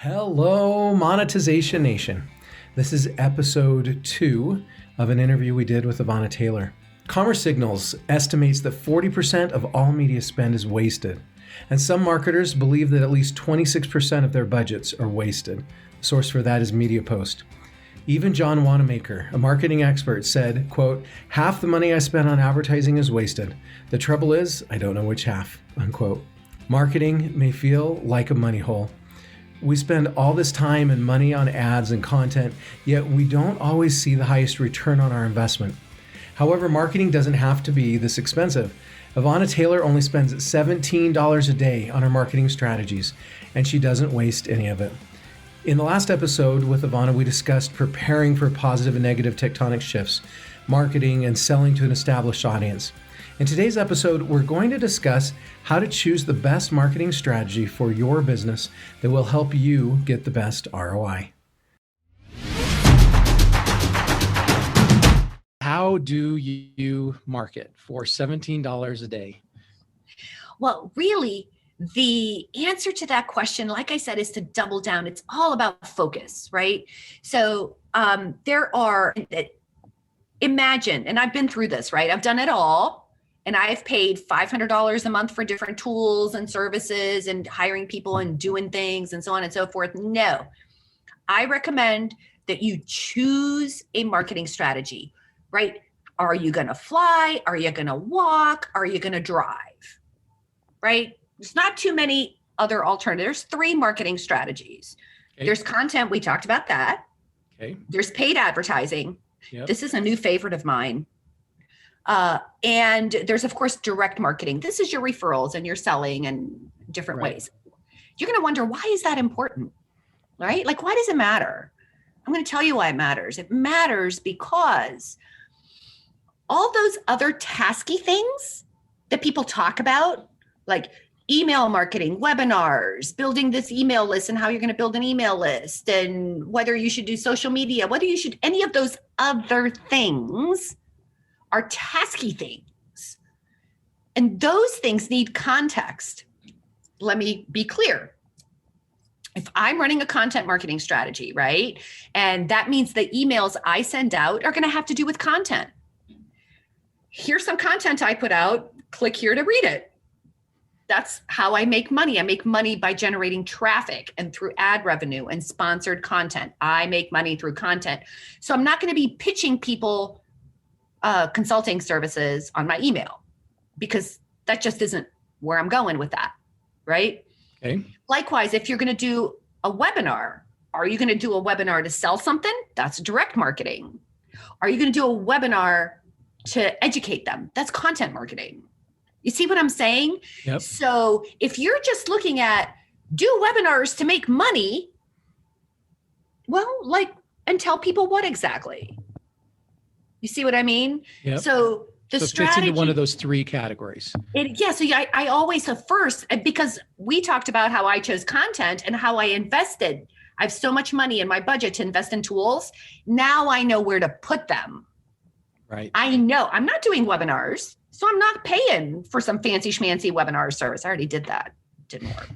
Hello, Monetization Nation. This is episode 2 of an interview we did with Ivana Taylor. Commerce Signals estimates that 40% of all media spend is wasted, and some marketers believe that at least 26% of their budgets are wasted. The source for that is MediaPost. Even John Wanamaker, a marketing expert, said, quote, "Half the money I spend on advertising is wasted. The trouble is, I don't know which half," unquote. Marketing may feel like a money hole. We spend all this time and money on ads and content, yet we don't always see the highest return on our investment. However, marketing doesn't have to be this expensive. Ivana Taylor only spends $17 a day on her marketing strategies, and she doesn't waste any of it. In the last episode with Ivana, we discussed preparing for positive and negative tectonic shifts, marketing, and selling to an established audience. In today's episode, we're going to discuss how to choose the best marketing strategy for your business that will help you get the best ROI. How do you market for $17 a day? Well, really, the answer to that question, like I said, is to double down. It's all about focus, right? So imagine, and I've been through this, right? I've done it all. And I've paid $500 a month for different tools and services and hiring people and doing things and so on and so forth. No, I recommend that you choose a marketing strategy, right? Are you going to fly? Are you going to walk? Are you going to drive? Right? There's not too many other alternatives. There's 3 marketing strategies. Okay. There's content. We talked about that. Okay. There's paid advertising. Yep. This is a new favorite of mine. And there's, of course, direct marketing. This is your referrals and your selling and different ways. You're going to wonder, why is that important, right? Like, why does it matter? I'm going to tell you why it matters. It matters because all those other tasky things that people talk about, like email marketing, webinars, building this email list and how you're going to build an email list, and whether you should do social media, whether you should, any of those other things are tasky things. And those things need context. Let me be clear. If I'm running a content marketing strategy, right? And that means the emails I send out are going to have to do with content. Here's some content I put out. Click here to read it. That's how I make money. I make money by generating traffic and through ad revenue and sponsored content. I make money through content. So I'm not going to be pitching people consulting services on my email, because that just isn't where I'm going with that, right? Okay. Likewise, if you're going to do a webinar, are you going to do a webinar to sell something? That's direct marketing. Are you going to do a webinar to educate them? That's content marketing. You see what I'm saying? Yep. So if you're just looking at do webinars to make money, well, and tell people what exactly. You see what I mean? Yep. So the strategy fits into one of those 3 categories. So I always first, because we talked about how I chose content and how I invested. I have so much money in my budget to invest in tools. Now I know where to put them. Right. I know I'm not doing webinars, so I'm not paying for some fancy schmancy webinar service. I already did that. It didn't work.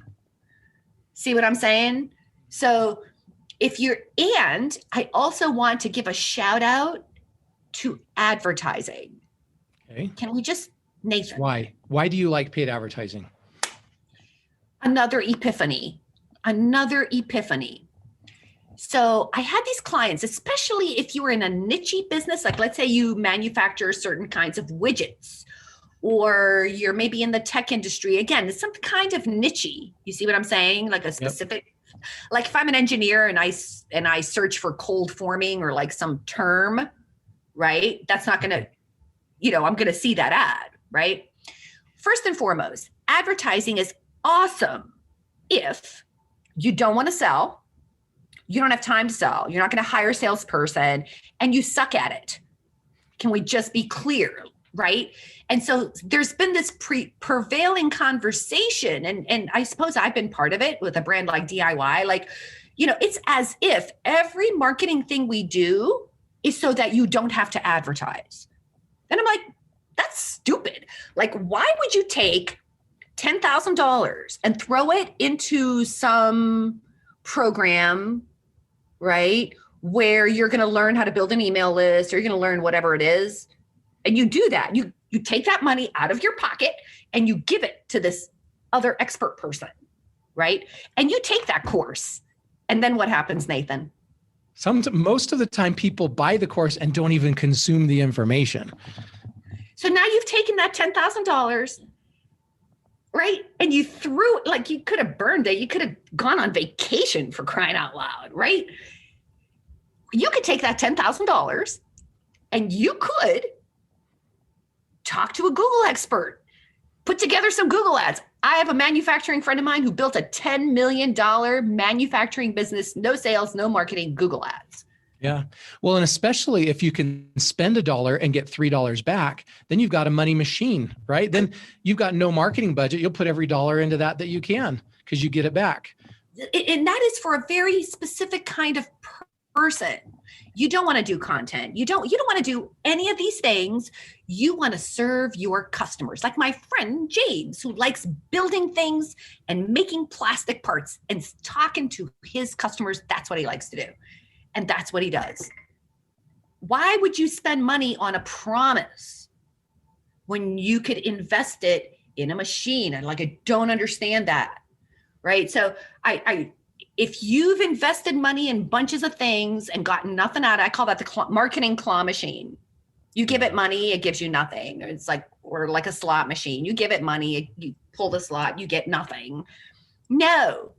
See what I'm saying? So and I also want to give a shout out to advertising. Okay. Can we just, Nathan? Why? Why do you like paid advertising? Another epiphany. So I had these clients, especially if you were in a niche business, like let's say you manufacture certain kinds of widgets, or you're maybe in the tech industry. Again, it's some kind of niche. You see what I'm saying? Like a specific, like if I'm an engineer and I search for cold forming or like some term, right? That's not going to, I'm going to see that ad, right? First and foremost, advertising is awesome if you don't want to sell, you don't have time to sell, you're not going to hire a salesperson, and you suck at it. Can we just be clear, right? And so there's been this prevailing conversation, and I suppose I've been part of it with a brand like DIY, like, it's as if every marketing thing we do is so that you don't have to advertise. And I'm like, that's stupid. Like, why would you take $10,000 and throw it into some program, right? Where you're going to learn how to build an email list, or you're going to learn whatever it is. And you do that. You take that money out of your pocket and you give it to this other expert person, right? And you take that course. And then what happens, Nathan? Most of the time people buy the course and don't even consume the information. So now you've taken that $10,000, right? And you threw it, like, you could have burned it. You could have gone on vacation, for crying out loud, right? You could take that $10,000 and you could talk to a Google expert, put together some Google ads. I have a manufacturing friend of mine who built a $10 million manufacturing business, no sales, no marketing, Google ads. Yeah. Well, and especially if you can spend $1 and get $3 back, then you've got a money machine, right? Then you've got no marketing budget. You'll put every dollar into that you can, because you get it back. And that is for a very specific kind of person. You don't want to do content. You don't want to do any of these things. You want to serve your customers. Like my friend James, who likes building things and making plastic parts and talking to his customers. That's what he likes to do. And that's what he does. Why would you spend money on a promise when you could invest it in a machine? And like, I don't understand that. Right. So if you've invested money in bunches of things and gotten nothing out of it, I call that the marketing claw machine. You give it money, it gives you nothing. It's like, or like a slot machine. You give it money, you pull the slot, you get nothing. No,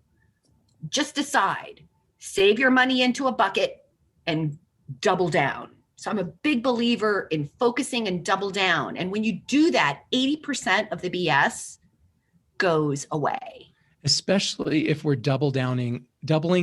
just decide, save your money into a bucket and double down. So I'm a big believer in focusing and double down. And when you do that, 80% of the BS goes away. Especially if we're doubling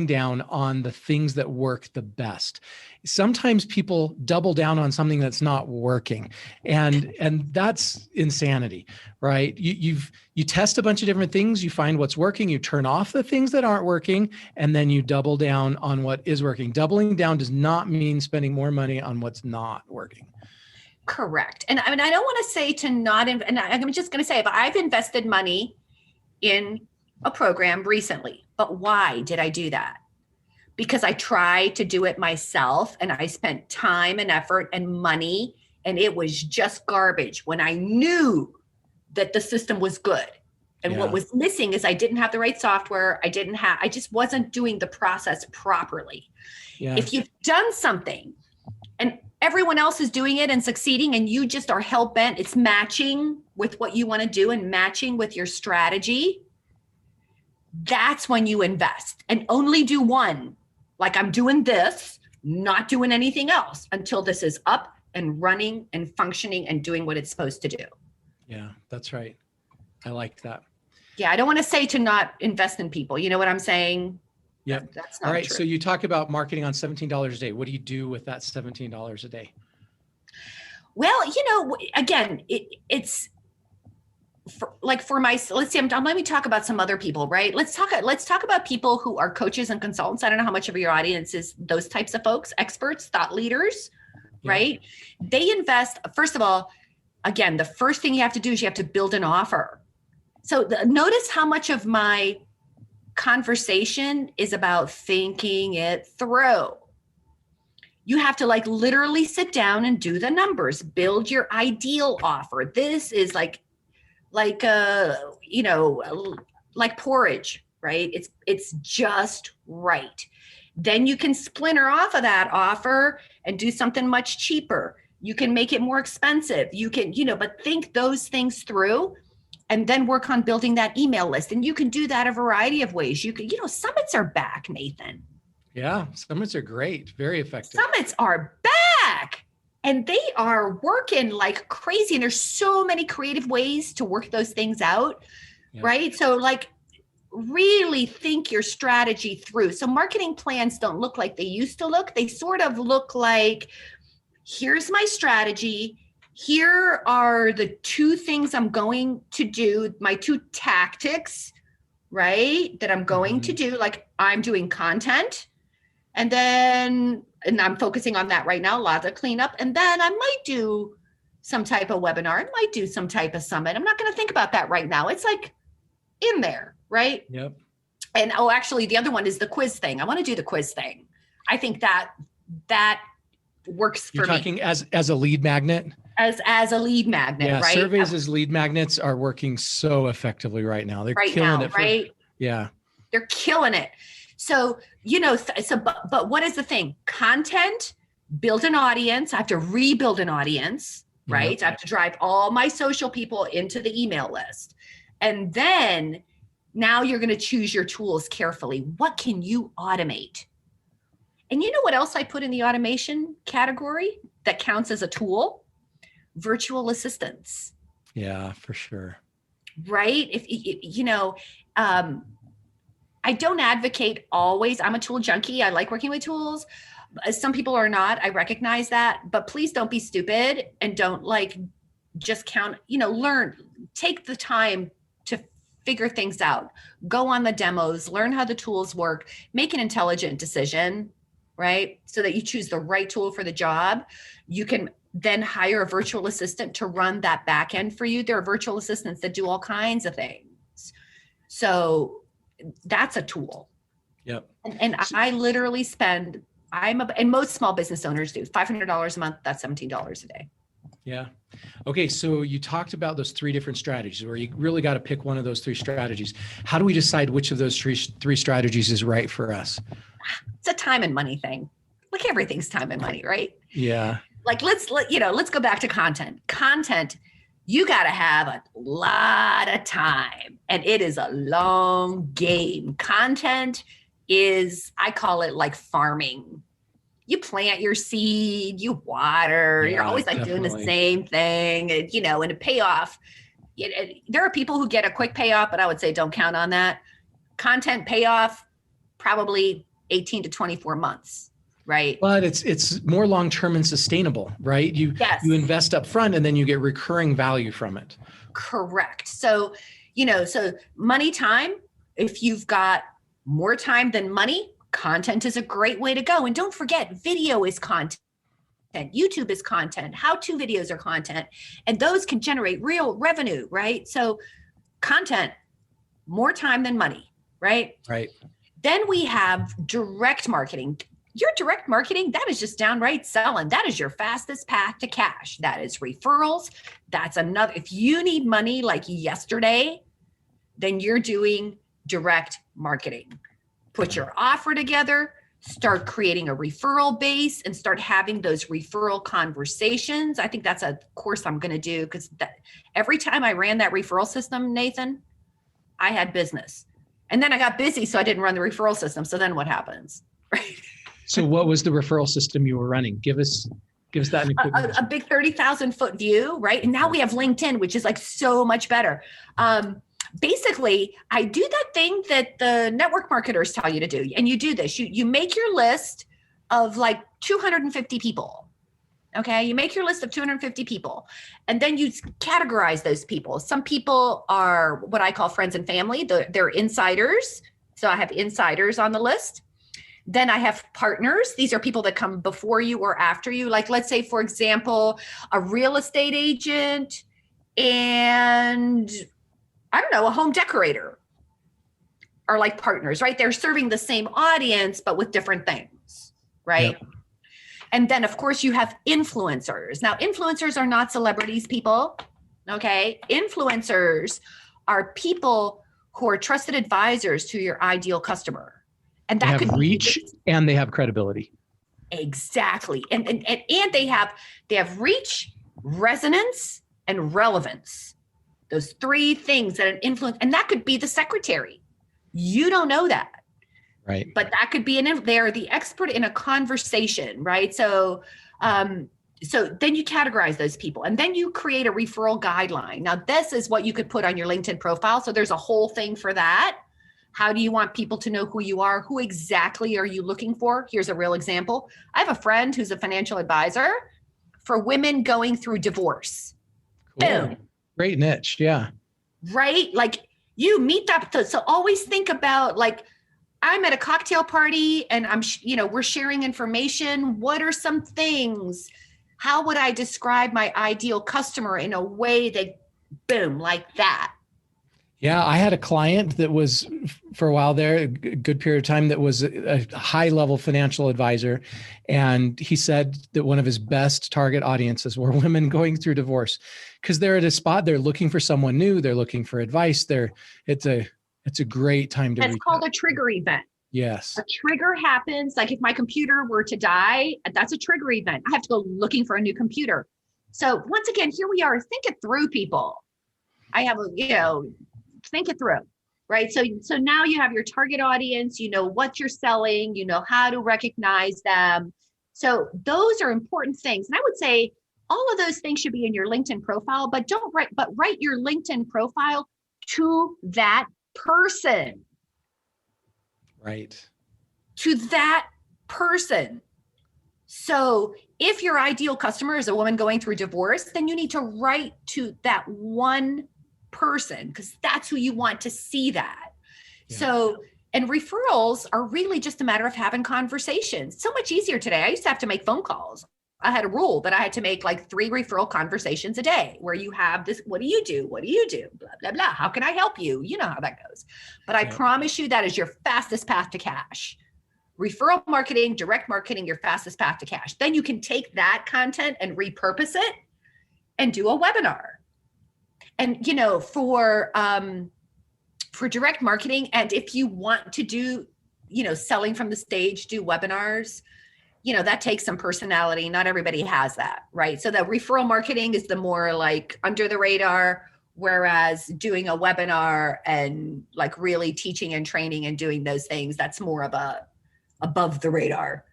down on the things that work the best. Sometimes people double down on something that's not working, and that's insanity, right? You test a bunch of different things, you find what's working, you turn off the things that aren't working, and then you double down on what is working. Doubling down does not mean spending more money on what's not working. Correct. And I mean, I don't want to say to not, and I'm just going to say, if I've invested money in a program recently, but why did I do that? Because I tried to do it myself and I spent time and effort and money, and it was just garbage when I knew that the system was good. And what was missing is I didn't have the right software. I just wasn't doing the process properly. Yeah. If you've done something and everyone else is doing it and succeeding, and you just are hell bent, it's matching with what you want to do and matching with your strategy, that's when you invest, and only do one. Like, I'm doing this, not doing anything else until this is up and running and functioning and doing what it's supposed to do. Yeah, that's right. I like that. Yeah, I don't want to say to not invest in people. You know what I'm saying? Yeah, that's not all right. True. So you talk about marketing on $17 a day. What do you do with that $17 a day? Well, again, it's for my, let's see, let me talk about some other people, right? Let's talk about people who are coaches and consultants. I don't know how much of your audience is those types of folks, experts, thought leaders, right? They invest, first of all, again, the first thing you have to do is you have to build an offer. So notice how much of my conversation is about thinking it through. You have to literally sit down and do the numbers, build your ideal offer. This is like porridge, right? It's just right. Then you can splinter off of that offer and do something much cheaper. You can make it more expensive. You can, but think those things through and then work on building that email list. And you can do that a variety of ways. You can, summits are back, Nathan. Yeah, summits are great. Very effective. Summits are back. And they are working like crazy. And there's so many creative ways to work those things out, right? So really think your strategy through. So marketing plans don't look like they used to look. They sort of look like, here's my strategy. Here are the two things I'm going to do, my two tactics, right? That I'm going to do. Like, I'm doing content. And I'm focusing on that right now, a lot of cleanup. And then I might do some type of webinar. I might do some type of summit. I'm not going to think about that right now. It's in there, right? Yep. And oh, actually the other one is the quiz thing. I want to do the quiz thing. I think that works You're for me. talking as a lead magnet? As a lead magnet, Yeah, right? surveys as lead magnets are working so effectively right now. They're right killing now, it. right? Yeah. They're killing it. So, but what is the thing? Content, build an audience. I have to rebuild an audience, right? Yep. I have to drive all my social people into the email list. And then now you're going to choose your tools carefully. What can you automate? And you know what else I put in the automation category that counts as a tool? Virtual assistants. Yeah, for sure. Right? If I don't advocate always. I'm a tool junkie. I like working with tools. Some people are not. I recognize that, but please don't be stupid and don't just count, learn, take the time to figure things out, go on the demos, learn how the tools work, make an intelligent decision, right? So that you choose the right tool for the job. You can then hire a virtual assistant to run that back end for you. There are virtual assistants that do all kinds of things. So that's a tool. Yep. And I literally spend, and most small business owners do $500 a month. That's $17 a day. Yeah. Okay. So you talked about those 3 different strategies where you really got to pick one of those 3 strategies. How do we decide which of those three strategies is right for us? It's a time and money thing. Like everything's time and money, right? Yeah. Like let's go back to content. Content, you got to have a lot of time, and it is a long game. Content is, I call it like farming. You plant your seed, you water, you're always doing the same thing, and and a payoff. There are people who get a quick payoff, but I would say don't count on that. Content payoff, probably 18 to 24 months. Right. But it's more long-term and sustainable, right? You invest up front and then you get recurring value from it. Correct. So, so money time, if you've got more time than money, content is a great way to go. And don't forget, video is content. YouTube is content. How-to videos are content. And those can generate real revenue, right? So content, more time than money, right? Right. Then we have direct marketing. Your direct marketing, that is just downright selling. That is your fastest path to cash. That is referrals. That's another. If you need money like yesterday, then you're doing direct marketing. Put your offer together, start creating a referral base, and start having those referral conversations. I think that's a course I'm going to do, because every time I ran that referral system, Nathan, I had business. And then I got busy, so I didn't run the referral system. So then what happens? Right. So what was the referral system you were running? Give us that. A big 30,000 foot view, right? And now we have LinkedIn, which is like so much better. Basically, I do that thing that the network marketers tell you to do. And you do this, you make your list of like 250 people. Okay. You make your list of 250 people, and then you categorize those people. Some people are what I call friends and family. They're insiders. So I have insiders on the list. Then I have partners. These are people that come before you or after you. Like, let's say, for example, a real estate agent and I don't know, a home decorator are like partners, right? They're serving the same audience, but with different things, right? Yep. And then, of course, you have influencers. Now, influencers are not celebrities, people, okay? Influencers are people who are trusted advisors to your ideal customer. And that could have reach and they have credibility. Exactly. And they have reach, resonance, and relevance. Those 3 things that an influence, and that could be the secretary. You don't know that. Right. But that could be they're the expert in a conversation, right? So so then you categorize those people, and then you create a referral guideline. Now, this is what you could put on your LinkedIn profile. So there's a whole thing for that. How do you want people to know who you are? Who exactly are you looking for? Here's a real example. I have a friend who's a financial advisor for women going through divorce. Cool. Boom. Great niche. Yeah. Right? Like, you meet that. So always think about, like, I'm at a cocktail party and we're sharing information. What are some things? How would I describe my ideal customer in a way that, boom, like that? Yeah, I had a client that was for a while there, a good period of time, that was a high level financial advisor. And he said that one of his best target audiences were women going through divorce because they're at a spot, they're looking for someone new, they're looking for advice. It's a great time to That's reach called out. a trigger event. Yes. A trigger happens. Like if my computer were to die, that's a trigger event. I have to go looking for a new computer. So once again, here we are. Think it through, people. I have think it through, right? So now you have your target audience, you know what you're selling, you know how to recognize them. So those are important things. And I would say all of those things should be in your LinkedIn profile, but write your LinkedIn profile to that person. Right. To that person. So if your ideal customer is a woman going through divorce, then you need to write to that one person because that's who you want to see that. Yeah. So, and referrals are really just a matter of having conversations. So much easier today. I used to have to make phone calls. I had a rule that I had to make like 3 referral conversations a day where you have this, what do you do? What do you do? Blah, blah, blah. How can I help you? You know how that goes. But I promise you that is your fastest path to cash. Referral marketing, direct marketing, your fastest path to cash. Then you can take that content and repurpose it and do a webinar. And, for direct marketing, and if you want to do, selling from the stage, do webinars, that takes some personality. Not everybody has that, right? So the referral marketing is the more like under the radar, whereas doing a webinar and like really teaching and training and doing those things, that's more of a above the radar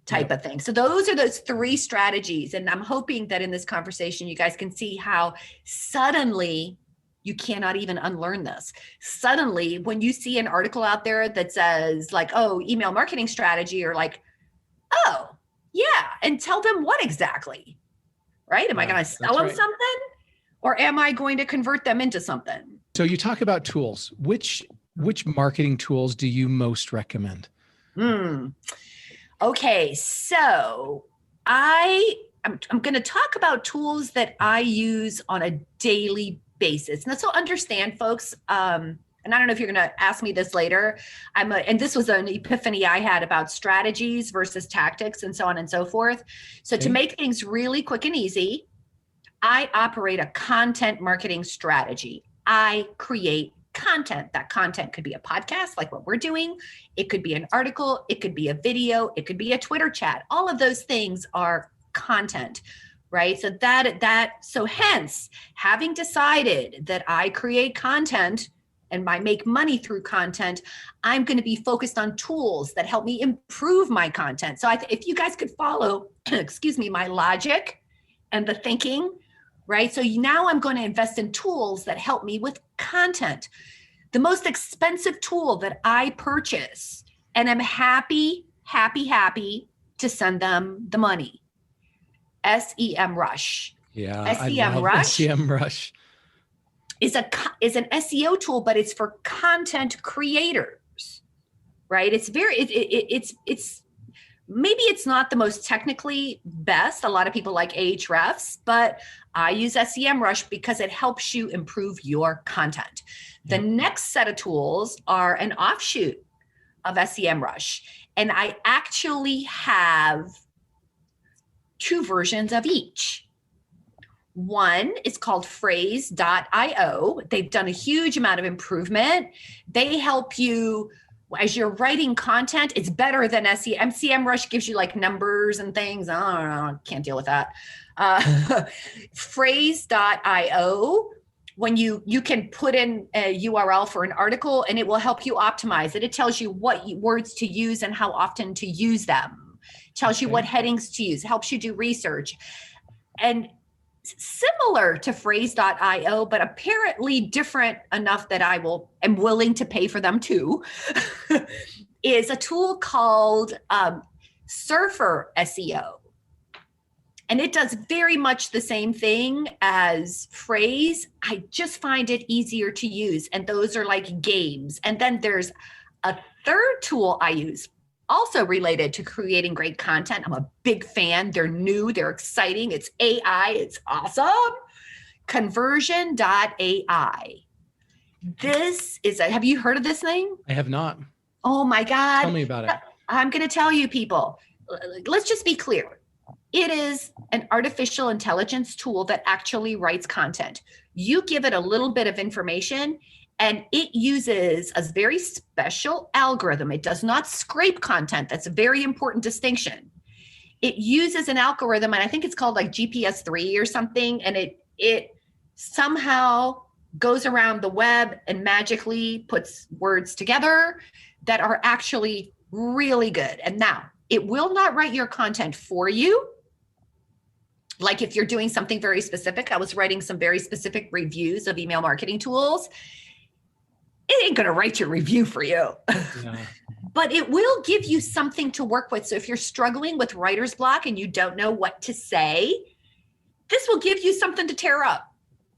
type of thing. So those are those 3 strategies. And I'm hoping that in this conversation, you guys can see how suddenly you cannot even unlearn this. Suddenly, when you see an article out there that says like, oh, email marketing strategy, or like, oh, yeah. And tell them what exactly, right? Am I going to sell them something, or am I going to convert them into something? So you talk about tools. Which marketing tools do you most recommend? Okay, so I'm going to talk about tools that I use on a daily basis. Now, so understand, folks, and I don't know if you're going to ask me this later. And this was an epiphany I had about strategies versus tactics and so on and so forth. So to make things really quick and easy, I operate a content marketing strategy. I create content. That content could be a podcast like what we're doing. It could be an article. It could be a video. It could be a Twitter chat. All of those things are content, right? So hence, having decided that I create content and I make money through content, I'm going to be focused on tools that help me improve my content. So if you guys could follow, my logic and the thinking, right? So now I'm going to invest in tools that help me with content. The most expensive tool that I purchase, and I'm happy to send them the money, SEMrush. Yeah, SEMrush is an SEO tool, but it's for content creators, right? It's maybe it's not the most technically best. A lot of people like Ahrefs, but I use SEMrush because it helps you improve your content. The next set of tools are an offshoot of SEMrush. And I actually have 2 versions of each. One is called phrase.io. They've done a huge amount of improvement. They help you as you're writing content. It's better than SEMrush gives you like numbers and things. I don't know, can't deal with that. Phrase.io, when you can put in a URL for an article and it will help you optimize it. It tells you what words to use and how often to use them. It tells you what headings to use, helps you do research. And similar to phrase.io, but apparently different enough that am willing to pay for them too, is a tool called Surfer SEO. And it does very much the same thing as Phrase. I just find it easier to use. And those are like games. And then there's a third tool I use, also related to creating great content. I'm a big fan. They're new, they're exciting. It's AI, it's awesome. Conversion.ai. Have you heard of this thing? I have not. Oh my God. Tell me about it. I'm going to tell you, people. Let's just be clear. It is an artificial intelligence tool that actually writes content. You give it a little bit of information and it uses a very special algorithm. It does not scrape content. That's a very important distinction. It uses an algorithm, and I think it's called like GPS-3 or something, and it somehow goes around the web and magically puts words together that are actually really good. And now, it will not write your content for you. Like if you're doing something very specific, I was writing some very specific reviews of email marketing tools. It ain't going to write your review for you. Yeah. But it will give you something to work with. So if you're struggling with writer's block and you don't know what to say, this will give you something to tear up.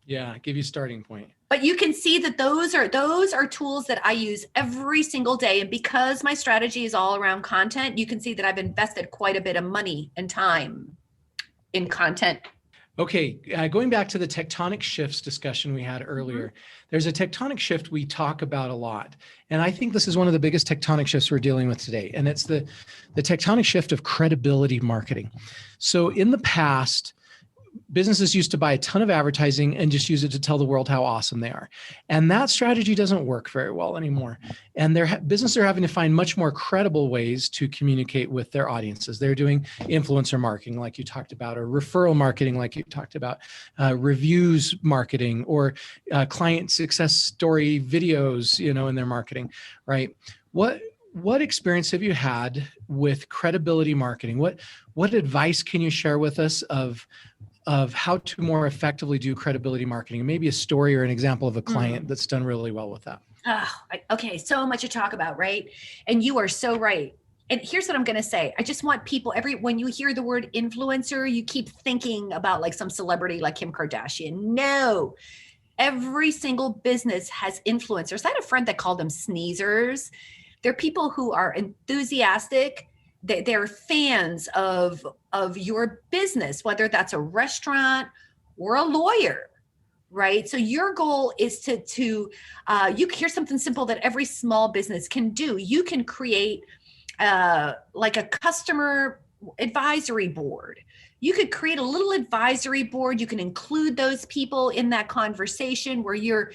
Yeah, give you a starting point. But you can see that those are tools that I use every single day. And because my strategy is all around content, you can see that I've invested quite a bit of money and time in content. Okay, going back to the tectonic shifts discussion we had earlier, there's a tectonic shift we talk about a lot. And I think this is one of the biggest tectonic shifts we're dealing with today. And it's the tectonic shift of credibility marketing. So in the past, businesses used to buy a ton of advertising and just use it to tell the world how awesome they are. And that strategy doesn't work very well anymore. And businesses are having to find much more credible ways to communicate with their audiences. They're doing influencer marketing, like you talked about, or referral marketing, like you talked about, reviews marketing, or client success story videos, in their marketing, right? What experience have you had with credibility marketing? What advice can you share with us of how to more effectively do credibility marketing? Maybe a story or an example of a client that's done really well with that. Okay, so much to talk about, right? And you are so right. And here's what I'm going to say. I just want people, when you hear the word influencer, you keep thinking about like some celebrity like Kim Kardashian. No, every single business has influencers. I had a friend that called them sneezers. They're people who are enthusiastic. They're fans of your business, whether that's a restaurant or a lawyer, right? So your goal is to here's something simple that every small business can do. You can create like a customer advisory board. You could create a little advisory board. You can include those people in that conversation where you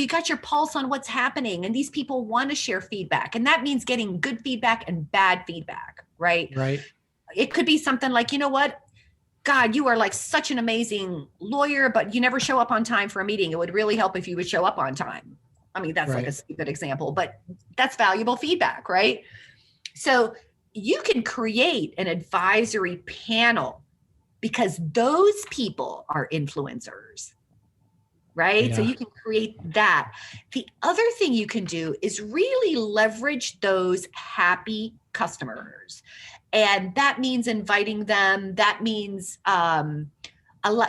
got your pulse on what's happening, and these people want to share feedback. And that means getting good feedback and bad feedback, right? Right. It could be something like, you know what, God, you are like such an amazing lawyer, but you never show up on time for a meeting. It would really help if you would show up on time. I mean, that's like a stupid example, but that's valuable feedback, right? So you can create an advisory panel because those people are influencers. Right? Yeah. So you can create that. The other thing you can do is really leverage those happy customers. And that means inviting them. That means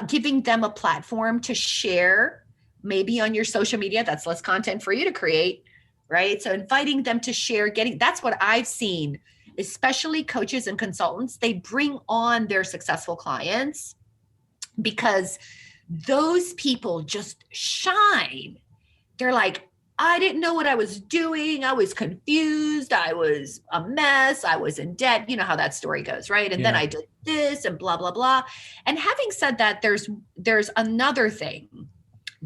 giving them a platform to share, maybe on your social media. That's less content for you to create, right? So inviting them to share, that's what I've seen, especially coaches and consultants. They bring on their successful clients because those people just shine. They're like, I didn't know what I was doing. I was confused. I was a mess. I was in debt. You know how that story goes, right? And then I did this and blah, blah, blah. And having said that, there's another thing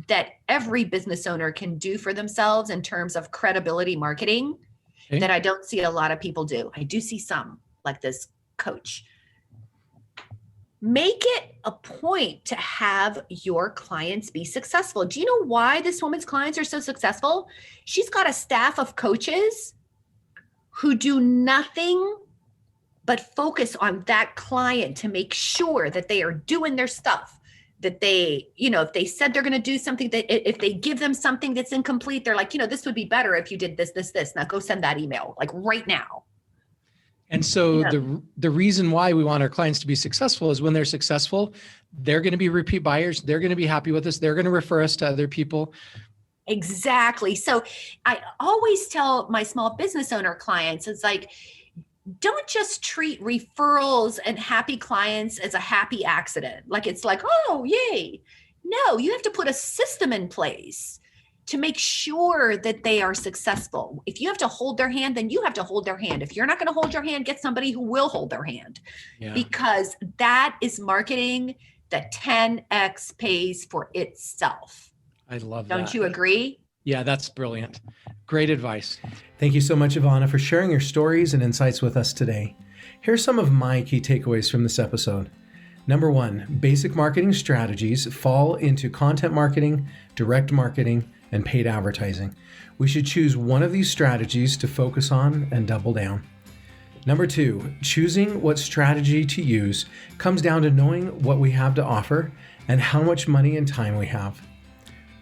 that every business owner can do for themselves in terms of credibility marketing that I don't see a lot of people do. I do see some, like this coach. Make it a point to have your clients be successful. Do you know why this woman's clients are so successful? She's got a staff of coaches who do nothing but focus on that client to make sure that they are doing their stuff, that they, if they said they're going to do something, that if they give them something that's incomplete, they're like, this would be better if you did this, this, this. Now go send that email, like right now. And so the reason why we want our clients to be successful is when they're successful, they're going to be repeat buyers. They're going to be happy with us. They're going to refer us to other people. Exactly. So I always tell my small business owner clients, it's like, don't just treat referrals and happy clients as a happy accident. Like, it's like, oh, yay. No, you have to put a system in place to make sure that they are successful. If you have to hold their hand, then you have to hold their hand. If you're not going to hold your hand, get somebody who will hold their hand, because that is marketing that 10x pays for itself. I love that. Don't you agree? Yeah, that's brilliant. Great advice. Thank you so much, Ivana, for sharing your stories and insights with us today. Here's some of my key takeaways from this episode. Number 1, basic marketing strategies fall into content marketing, direct marketing, and paid advertising. We should choose one of these strategies to focus on and double down. Number 2, choosing what strategy to use comes down to knowing what we have to offer and how much money and time we have.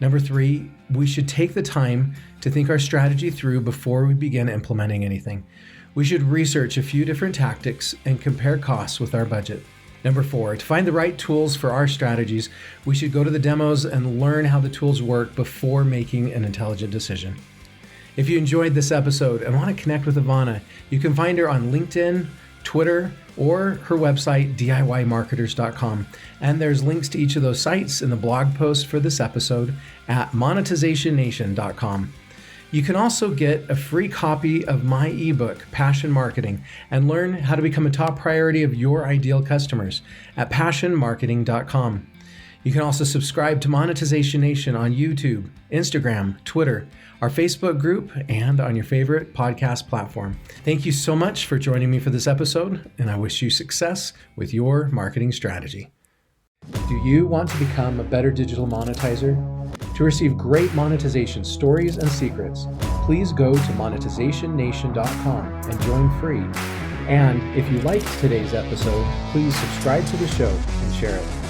Number 3, we should take the time to think our strategy through before we begin implementing anything. We should research a few different tactics and compare costs with our budget. Number 4, to find the right tools for our strategies, we should go to the demos and learn how the tools work before making an intelligent decision. If you enjoyed this episode and want to connect with Ivana, you can find her on LinkedIn, Twitter, or her website, DIYmarketers.com. And there's links to each of those sites in the blog post for this episode at monetizationnation.com. You can also get a free copy of my ebook, Passion Marketing, and learn how to become a top priority of your ideal customers at passionmarketing.com. You can also subscribe to Monetization Nation on YouTube, Instagram, Twitter, our Facebook group, and on your favorite podcast platform. Thank you so much for joining me for this episode, and I wish you success with your marketing strategy. Do you want to become a better digital monetizer? To receive great monetization stories and secrets, please go to monetizationnation.com and join free. And if you liked today's episode, please subscribe to the show and share it.